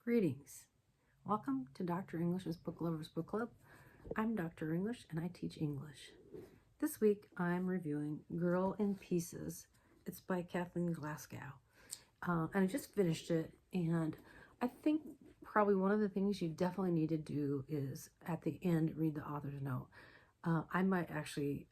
Greetings. Welcome to Dr. English's Book Lovers Book Club. I'm Dr. English and I teach English. This week I'm reviewing Girl in Pieces. It's by Kathleen Glasgow. And I just finished it, and I think probably one of the things you definitely need to do is at the end read the author's note. I might actually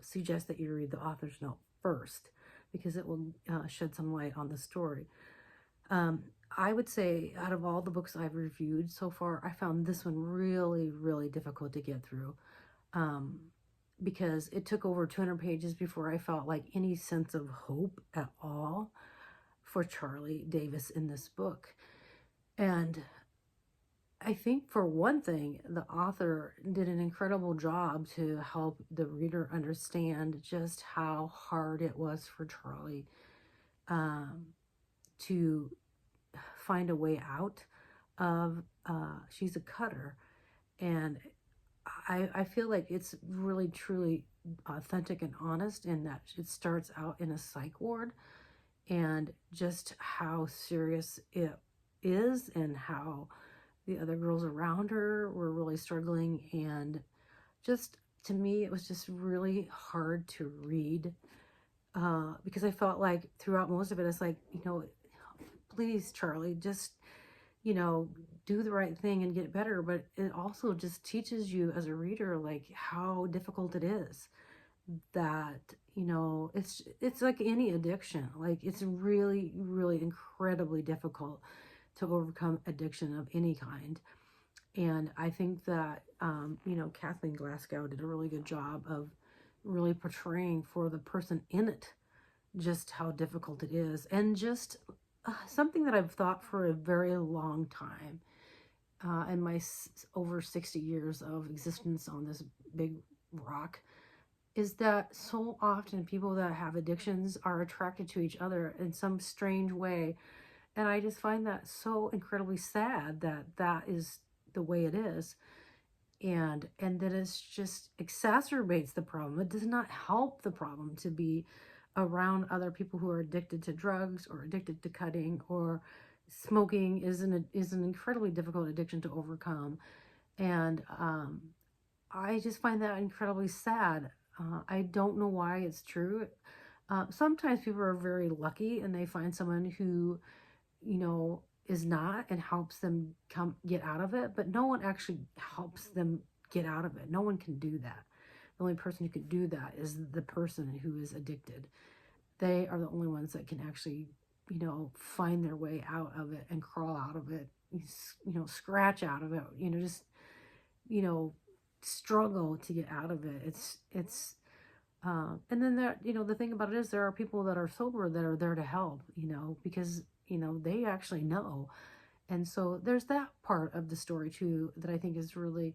suggest that you read the author's note first because it will shed some light on the story. I would say out of all the books I've reviewed so far, I found this one really, really difficult to get through because it took over 200 pages before I felt like any sense of hope at all for Charlie Davis in this book. And I think for one thing, the author did an incredible job to help the reader understand just how hard it was for Charlie to find a way out of she's a cutter, and I feel like it's really truly authentic and honest in that it starts out in a psych ward and just how serious it is and how the other girls around her were really struggling, and just to me it was just really hard to read because I felt like throughout most of it it's like, please, Charlie, just, do the right thing and get better. But it also just teaches you as a reader, like, how difficult it is that, it's like any addiction. Like, it's really, really incredibly difficult to overcome addiction of any kind. And I think that, Kathleen Glasgow did a really good job of really portraying for the person in it just how difficult it is, and just something that I've thought for a very long time in my over 60 years of existence on this big rock is that so often people that have addictions are attracted to each other in some strange way. And I just find that so incredibly sad that that is the way it is. And that it just exacerbates the problem. It does not help the problem to be around other people who are addicted to drugs or addicted to cutting, or smoking is an incredibly difficult addiction to overcome. And I just find that incredibly sad. I don't know why it's true. Sometimes people are very lucky and they find someone who, is not, and helps them get out of it, but no one actually helps them get out of it. No one can do that. The only person who can do that is the person who is addicted. They are the only ones that can actually, find their way out of it and crawl out of it, scratch out of it, just, struggle to get out of it. And then there, the thing about it is there are people that are sober that are there to help, because, they actually know. And so there's that part of the story too that I think is really,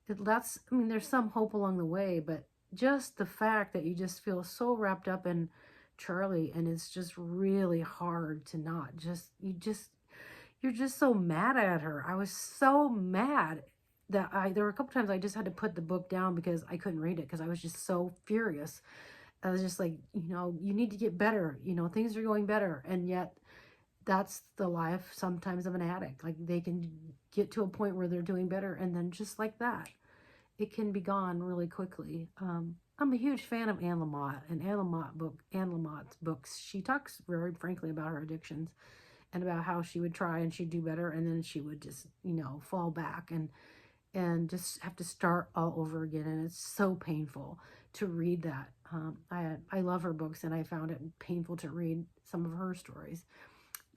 there's some hope along the way, but just the fact that you just feel so wrapped up in Charlie, and it's just really hard to not you're just so mad at her. I was so mad that there were a couple times I just had to put the book down because I couldn't read it because I was just so furious. I was just like, you need to get better, things are going better. And yet that's the life sometimes of an addict. Like, they can get to a point where they're doing better, and then just like that, it can be gone really quickly. I'm a huge fan of Anne Lamott, and Anne Lamott's books. She talks very frankly about her addictions and about how she would try and she'd do better, and then she would just, fall back and just have to start all over again. And it's so painful to read that. I love her books, and I found it painful to read some of her stories.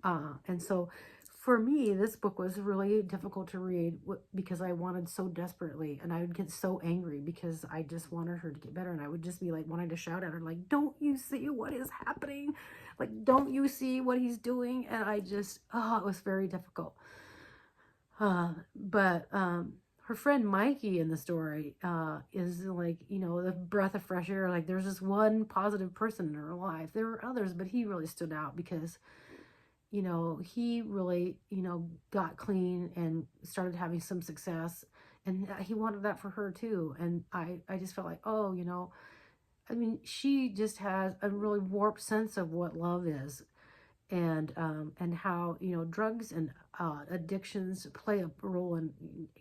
And so for me, this book was really difficult to read because I wanted so desperately, and I would get so angry because I just wanted her to get better, and I would just be like wanting to shout at her, like, don't you see what is happening? Like, don't you see what he's doing? And I just, it was very difficult. But her friend Mikey in the story is like, the breath of fresh air. Like, there's this one positive person in her life. There were others, but he really stood out because he really, got clean and started having some success, and he wanted that for her too. And I just felt like, she just has a really warped sense of what love is. and how, you know, drugs and addictions play a role in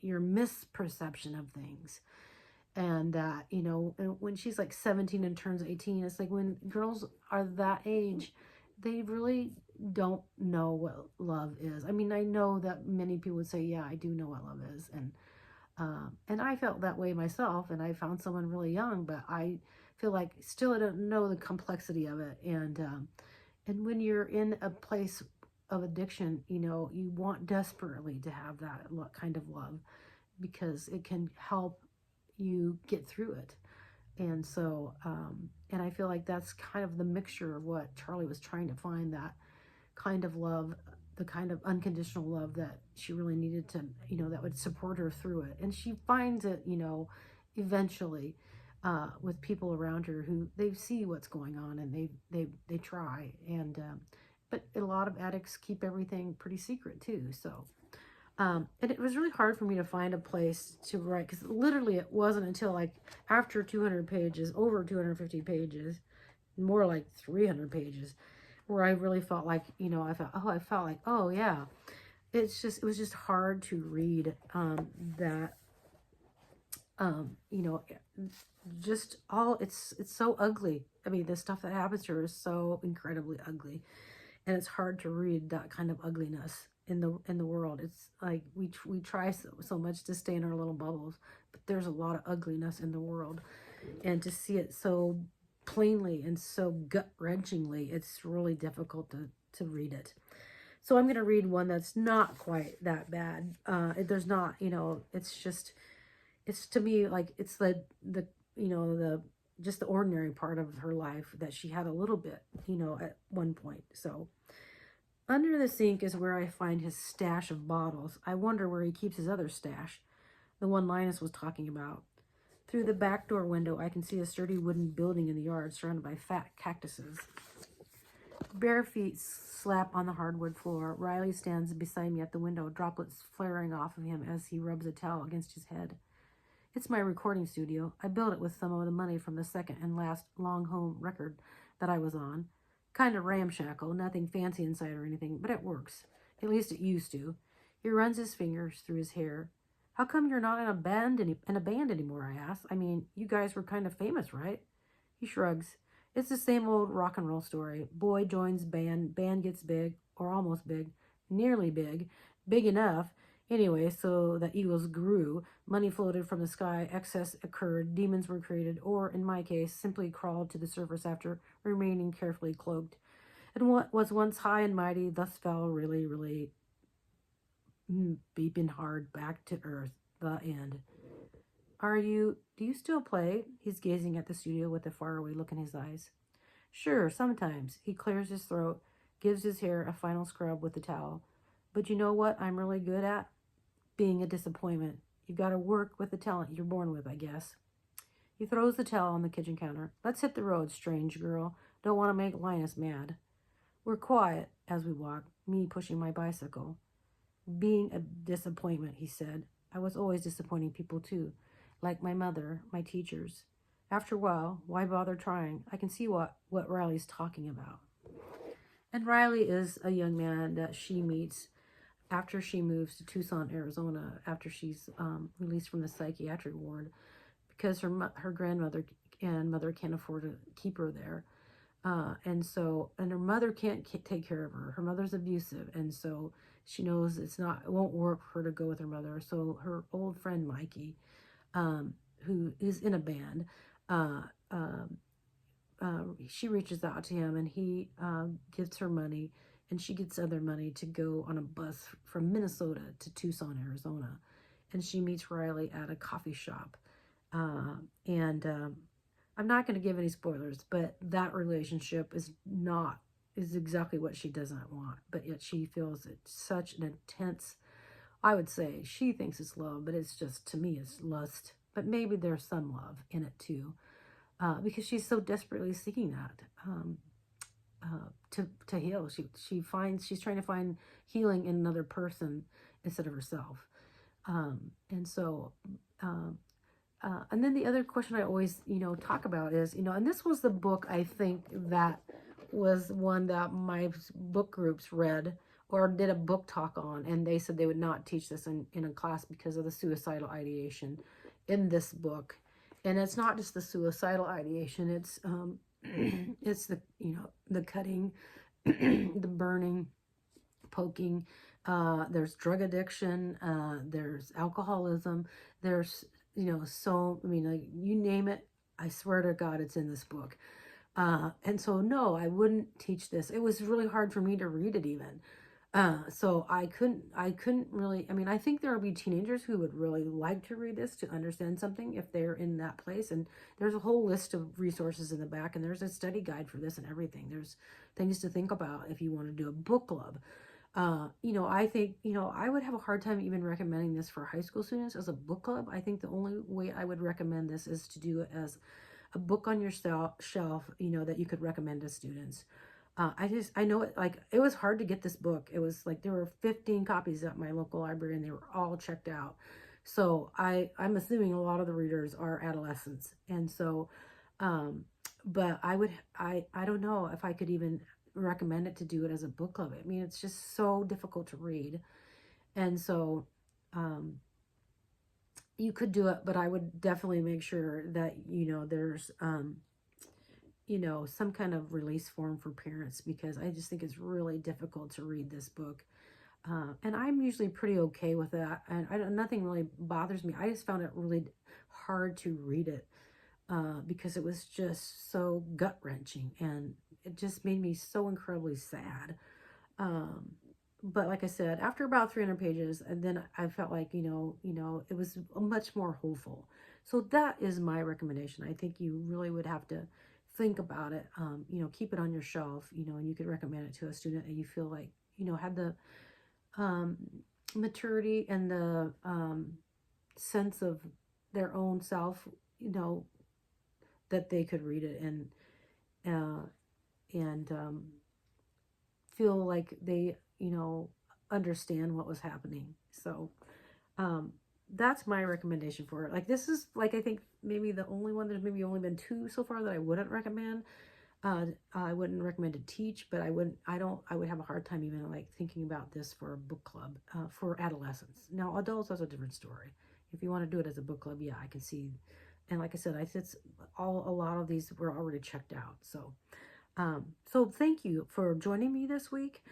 your misperception of things. And that, you know, when she's like 17 and turns 18, it's like when girls are that age, they really don't know what love is. I mean, I know that many people would say, yeah, I do know what love is. And I felt that way myself, and I found someone really young, but I feel like still I don't know the complexity of it. And when you're in a place of addiction, you know, you want desperately to have that kind of love, because it can help you get through it. And so, and I feel like that's kind of the mixture of what Charlie was trying to find, that kind of love, the kind of unconditional love that she really needed to, you know, that would support her through it. And she finds it, you know, eventually, with people around her who they see what's going on, and they try. And but a lot of addicts keep everything pretty secret too. So and it was really hard for me to find a place to write, because literally it wasn't until like after 200 pages, over 250 pages, more like 300 pages, where I really felt like, you know, I felt like, oh yeah, it was just hard to read that, you know, just all, it's so ugly. I mean, the stuff that happens to her is so incredibly ugly, and it's hard to read that kind of ugliness in the world. It's like we try so much to stay in our little bubbles, but there's a lot of ugliness in the world, and to see it so plainly and so gut-wrenchingly, it's really difficult to read it. So I'm going to read one that's not quite that bad. There's not, you know, it's just, it's to me like it's the you know, the just the ordinary part of her life that she had a little bit, you know, at one point. So under the sink is where I find his stash of bottles. I wonder where he keeps his other stash, the one Linus was talking about. Through the back door window, I can see a sturdy wooden building in the yard surrounded by fat cactuses. Bare feet slap on the hardwood floor. Riley stands beside me at the window, droplets flaring off of him as he rubs a towel against his head. It's my recording studio. I built it with some of the money from the second and last long home record that I was on. Kind of ramshackle, nothing fancy inside or anything, but it works. At least it used to. He runs his fingers through his hair. How come you're not in a band anymore, I ask. I mean, you guys were kind of famous, right? He shrugs. It's the same old rock and roll story. Boy joins band gets big, or almost big, nearly big, big enough, anyway, so that eagles grew, money floated from the sky, excess occurred, demons were created, or, in my case, simply crawled to the surface after remaining carefully cloaked. And what was once high and mighty thus fell really beeping hard back to earth. The end. Do you still play? He's gazing at the studio with a faraway look in his eyes. Sure, sometimes. He clears his throat, gives his hair a final scrub with the towel. But you know what I'm really good at? Being a disappointment. You've got to work with the talent you're born with, I guess. He throws the towel on the kitchen counter. Let's hit the road, strange girl. Don't want to make Linus mad. We're quiet as we walk, me pushing my bicycle. Being a disappointment, he said. I was always disappointing people too, like my mother, my teachers. After a while, why bother trying? I can see what Riley's talking about. And Riley is a young man that she meets after she moves to Tucson, Arizona, after she's released from the psychiatric ward, because her grandmother and mother can't afford to keep her there. And her mother can't take care of her. Her mother's abusive, and so she knows it won't work for her to go with her mother. So her old friend Mikey, who is in a band, she reaches out to him, and he gives her money, and she gets other money to go on a bus from Minnesota to Tucson, Arizona. And she meets Riley at a coffee shop. I'm not going to give any spoilers, but that relationship is exactly what she doesn't want, but yet she feels it's such an intense, I would say she thinks it's love, but it's just, to me, it's lust. But maybe there's some love in it too, because she's so desperately seeking that to heal. She's trying to find healing in another person instead of herself, and so. And then the other question I always, talk about is, and this was the book I think that was one that my book groups read or did a book talk on, and they said they would not teach this in a class because of the suicidal ideation in this book. And it's not just the suicidal ideation, it's it's the, the cutting, the burning, poking, there's drug addiction, there's alcoholism, there's, so, I mean, like, you name it, I swear to God, it's in this book. And so, no, I wouldn't teach this. It was really hard for me to read it even. So I couldn't really, I mean, I think there will be teenagers who would really like to read this to understand something if they're in that place. And there's a whole list of resources in the back, and there's a study guide for this and everything. There's things to think about if you want to do a book club. I think, I would have a hard time even recommending this for high school students as a book club. I think the only way I would recommend this is to do it as a book on your shelf, that you could recommend to students. I know it, like, it was hard to get this book. It was like there were 15 copies at my local library and they were all checked out. So I'm assuming a lot of the readers are adolescents. And so, but I don't know if I could even recommend it to do it as a book club. I mean, it's just so difficult to read. And so, you could do it, but I would definitely make sure that, there's, some kind of release form for parents, because I just think it's really difficult to read this book. And I'm usually pretty okay with that. And nothing really bothers me. I just found it really hard to read it because it was just so gut wrenching, and it just made me so incredibly sad. Um, but like I said, after about 300 pages, and then I felt like, it was much more hopeful. So that is my recommendation. I think you really would have to think about it. Keep it on your shelf, and you could recommend it to a student that you feel like, had the um, maturity and the sense of their own self, that they could read it uh, and feel like they, understand what was happening. So um, that's my recommendation for it. Like, this is, like, I think maybe the only one. There's maybe only been two so far that I wouldn't recommend. I wouldn't recommend to teach, but I would have a hard time even, like, thinking about this for a book club for adolescents. Now, adults, that's a different story. If you want to do it as a book club, yeah, I can see. And like I said, a lot of these were already checked out. So thank you for joining me this week.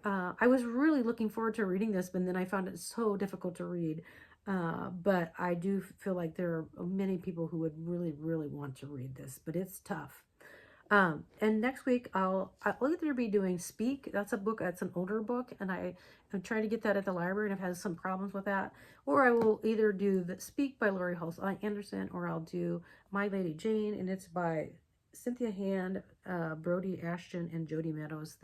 I was really looking forward to reading this, but then I found it so difficult to read. But I do feel like there are many people who would really, really want to read this, but it's tough. And next week I'll either be doing Speak. That's a book, that's an older book, and I'm trying to get that at the library, and I've had some problems with that. Or I will either do the Speak by Lori Hulse Anderson, or I'll do My Lady Jane, and it's by Cynthia Hand, Brody Ashton, and Jody Meadows.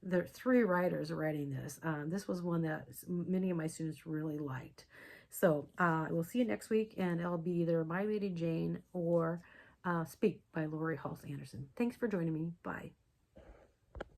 The three writers writing this. This was one that many of my students really liked. So we'll see you next week, and it'll be either My Lady Jane or Speak by Lori Hulse Anderson. Thanks for joining me. Bye.